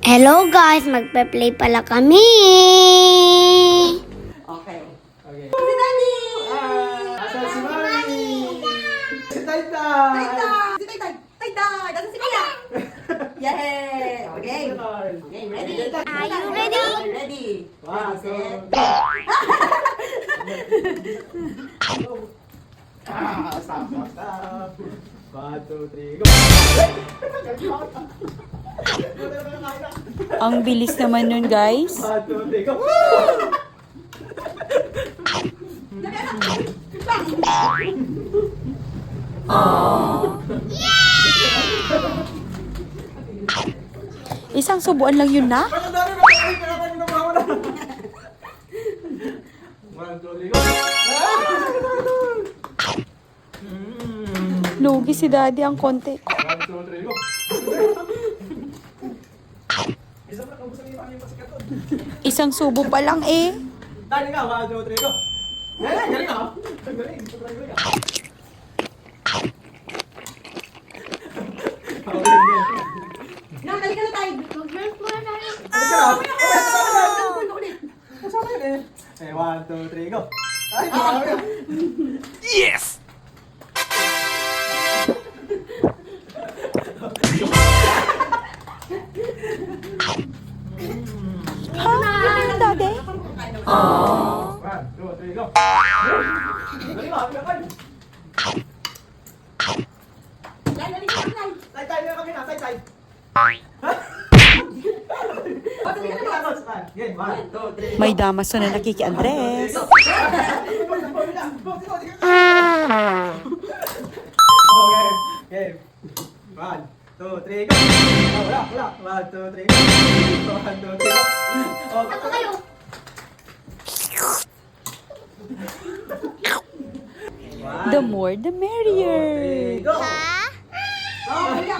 Hello guys, magpe-play pala kami. Okay. Okay. Si Daddy! Asan si Mami? Si Taytay! Si Taytay! Taytay! Asan si Kuya? Yay! Okay. Okay, ready? Are you ready? Ready. One, Ready, set. go! Stop, stop, stop. 1, 2, 3, go! Ang bilis naman nun, guys. 1, 2, 3, go! Isang subuan lang yun na. Ang dami mo! Ay, kailangan nyo na mawala. 1, 2, 3, go! Lugi si Daddy ang konti. 1, 2, 3, go! Isa pa, kung gusto niyo yung pasikat doon. Isang subo pa lang eh. Dali nga, 1, 2, 3, go! Galing ah! Galing, sobrang galing ah! Nakakali ka na tayo. Mag-rest muna tayo. Balik ka na! Ulit. Kasama yun eh! 1, 2, 3, go! Ay, marami ah! Ha, Daddy? 1, 2, 3, go! Galing ah! Galing! Yan, dali ka na. Tay-tay na kami na! Tay-tay! Game, 1, 2, 3, May damas na nakiki-Andres. Okay, game. 1, 2, 3, go! Wala. 1, 2, 3, go! 1, 2, 3, go! Ako kayo. The more, the merrier. Go! Oh, kuya.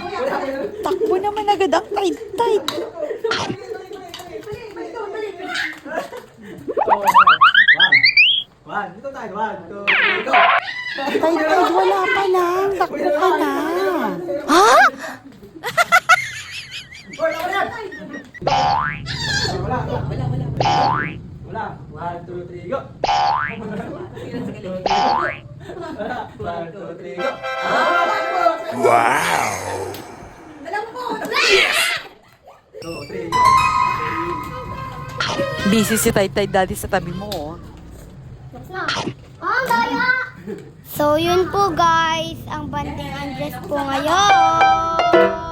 Takbo naman agad ang tight-tight. One. Dito tayo. 1, 2, 3, go! Tight-tight, wala pa lang. Takbo ka na. Ha? Hoy, ako yan! Wala. 1, 2, 3, go! Wala. 1, 2, 3, go! Alam mo po. 2, 3, go! Busy si tight-tight Daddy sa tabi mo. Oh. Oh, daya! So, yun po guys, ang banding Andres po ngayon.